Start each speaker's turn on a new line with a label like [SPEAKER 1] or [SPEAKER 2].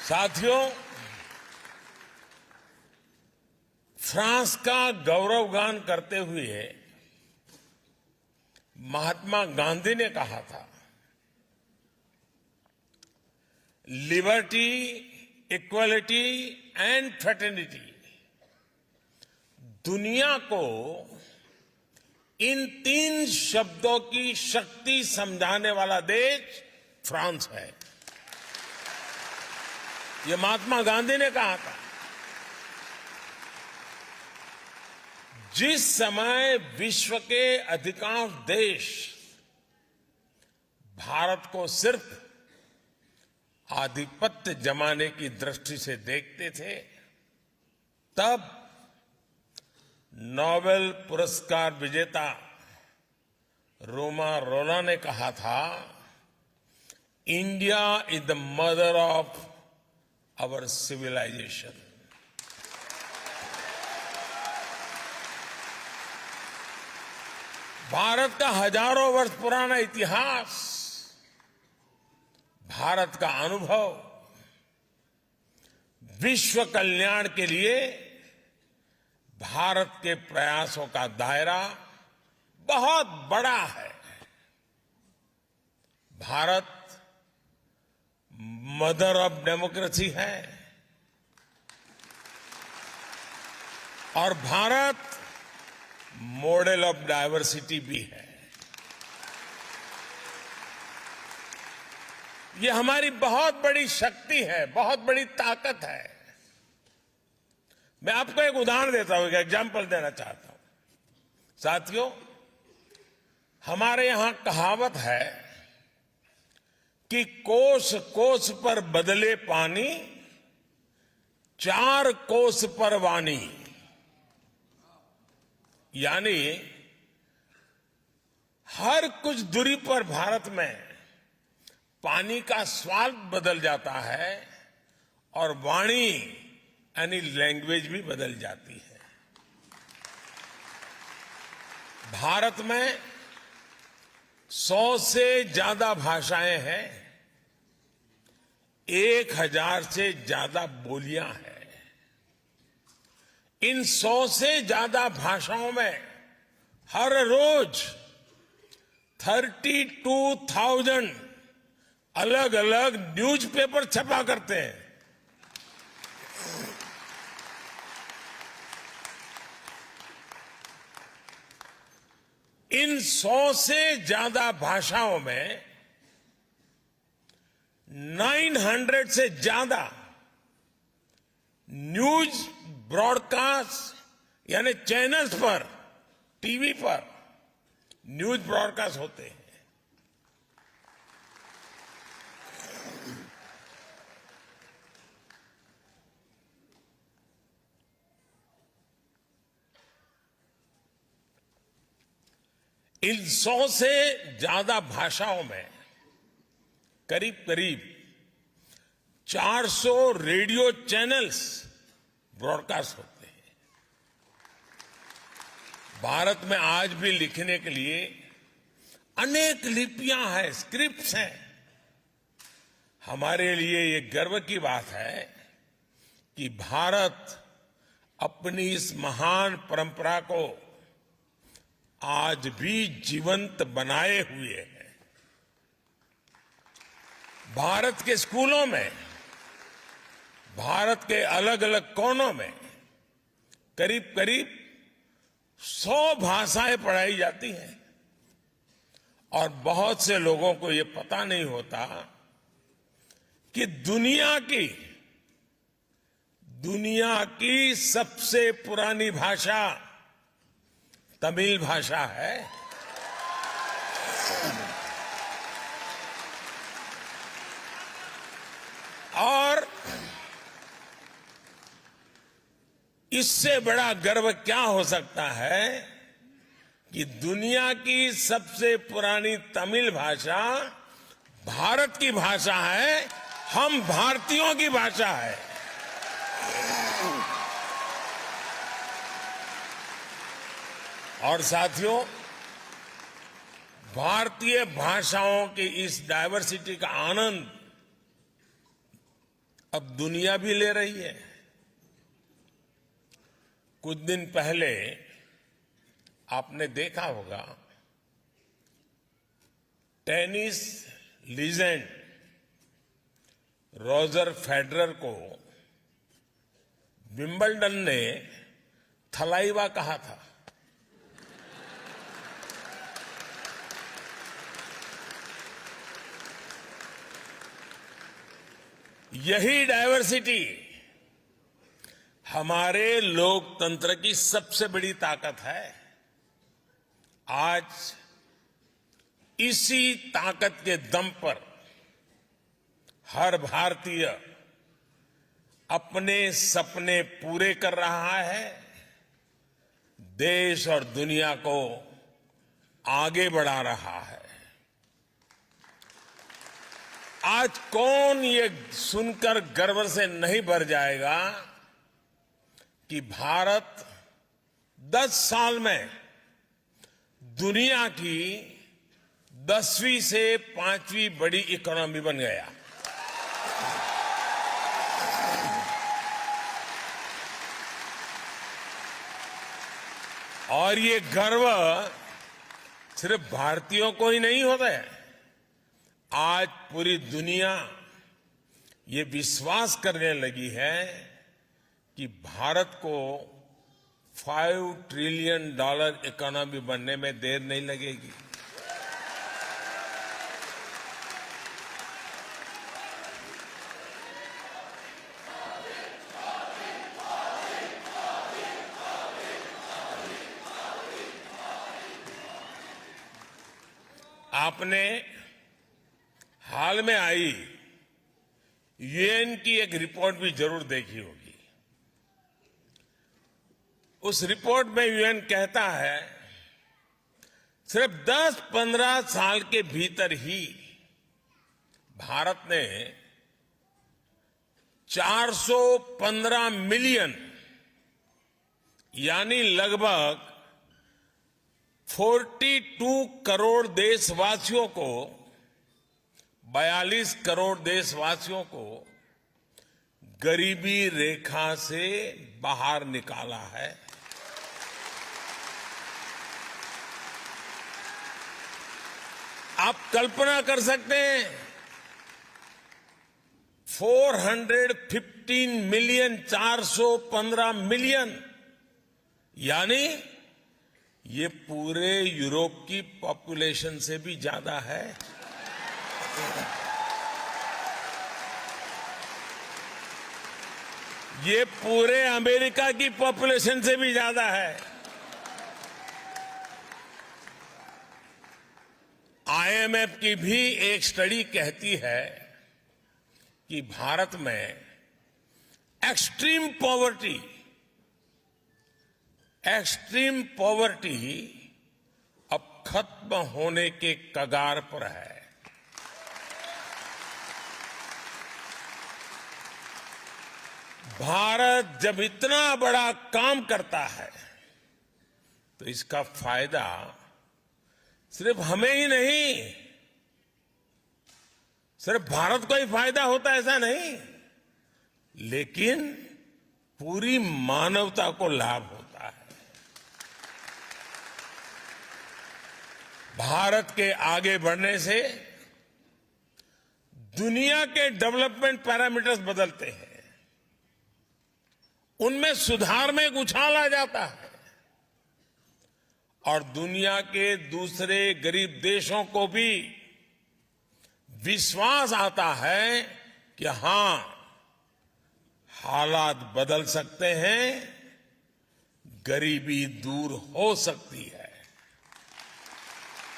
[SPEAKER 1] साथियों, फ्रांस का गौरवगान करते हुए महात्मा गांधी ने कहा था, लिबर्टी, इक्वलिटी एंड फ्रेटर्निटी। दुनिया को इन 3 शब्दों की शक्ति समझाने वाला देश फ्रांस है। ये महात्मा गांधी ने कहा था। जिस समय विश्व के अधिकांश देश भारत को सिर्फ आधिपत्य जमाने की दृष्टि से देखते थे, तब नोबेल पुरस्कार विजेता रोमा रोला ने कहा था, India is the mother of our civilization. Bharat का हजारों वर्ष पुराना इतिहास, भारत का अनुभव विश्व कल्याण के लिए भारत के प्रयासों का दायरा बहुत बड़ा है। भारत मदर ऑफ डेमोक्रेसी है और भारत मॉडल ऑफ डायवर्सिटी भी है। ये हमारी बहुत बड़ी शक्ति है, बहुत बड़ी ताकत है। मैं आपको एक उदाहरण देता हूं, एक एग्जाम्पल देना चाहता हूं। साथियों, हमारे यहां कहावत है कि कोस कोस पर बदले पानी, 4 कोस पर वाणी। यानी हर कुछ दूरी पर भारत में पानी का स्वाद बदल जाता है और वाणी यानी लैंग्वेज भी बदल जाती है। भारत में 100 से ज्यादा भाषाएं हैं, 1000 से ज्यादा बोलियां हैं। इन 100 से ज्यादा भाषाओं में हर रोज 32,000 अलग अलग न्यूज़पेपर छपा करते हैं। इन 100 से ज्यादा भाषाओं में 900 से ज्यादा न्यूज ब्रॉडकास्ट यानी चैनल्स पर, टीवी पर न्यूज ब्रॉडकास्ट होते हैं। इन 100 से ज्यादा भाषाओं में करीब करीब 400 रेडियो चैनल्स ब्रॉडकास्ट होते हैं। भारत में आज भी लिखने के लिए अनेक लिपियां हैं, स्क्रिप्ट्स हैं। हमारे लिए ये गर्व की बात है कि भारत अपनी इस महान परंपरा को आज भी जीवंत बनाए हुए है। भारत के स्कूलों में, भारत के अलग अलग कोनों में करीब करीब 100 भाषाएं पढ़ाई जाती हैं और बहुत से लोगों को ये पता नहीं होता कि दुनिया की सबसे पुरानी भाषा तमिल भाषा है। और इससे बड़ा गर्व क्या हो सकता है कि दुनिया की सबसे पुरानी तमिल भाषा भारत की भाषा है, हम भारतीयों की भाषा है। और साथियों, भारतीय भाषाओं की इस डायवर्सिटी का आनंद अब दुनिया भी ले रही है। कुछ दिन पहले आपने देखा होगा, टेनिस लीजेंड रॉजर फेडरर को विंबलडन ने थलाइवा कहा था। यही डायवर्सिटी हमारे लोकतंत्र की सबसे बड़ी ताकत है। आज इसी ताकत के दम पर हर भारतीय अपने सपने पूरे कर रहा है, देश और दुनिया को आगे बढ़ा रहा है। आज कौन ये सुनकर गर्व से नहीं भर जाएगा कि भारत 10 साल में दुनिया की 10वीं से 5वीं बड़ी इकोनॉमी बन गया। और ये गर्व सिर्फ भारतीयों को ही नहीं होता है। आज पूरी दुनिया ये विश्वास करने लगी है कि भारत को $5 ट्रिलियन इकोनॉमी बनने में देर नहीं लगेगी। आपने हाल में आई यूएन की एक रिपोर्ट भी जरूर देखी होगी। उस रिपोर्ट में यूएन कहता है, सिर्फ 10-15 साल के भीतर ही भारत ने 415 मिलियन यानी लगभग 42 करोड़ देशवासियों को 42 करोड़ देशवासियों को गरीबी रेखा से बाहर निकाला है। आप कल्पना कर सकते हैं, 415 मिलियन, 415 मिलियन यानी ये पूरे यूरोप की पॉपुलेशन से भी ज्यादा है। ये पूरे अमेरिका की पॉपुलेशन से भी ज्यादा है। आईएमएफ की भी एक स्टडी कहती है कि भारत में एक्सट्रीम पॉवर्टी अब खत्म होने के कगार पर है। भारत जब इतना बड़ा काम करता है तो इसका फायदा सिर्फ हमें ही नहीं, सिर्फ भारत को ही फायदा होता है ऐसा नहीं, लेकिन पूरी मानवता को लाभ होता है। भारत के आगे बढ़ने से दुनिया के डेवलपमेंट पैरामीटर्स बदलते हैं, उनमें सुधार में एक उछाल आ जाता है और दुनिया के दूसरे गरीब देशों को भी विश्वास आता है कि हां, हालात बदल सकते हैं, गरीबी दूर हो सकती है।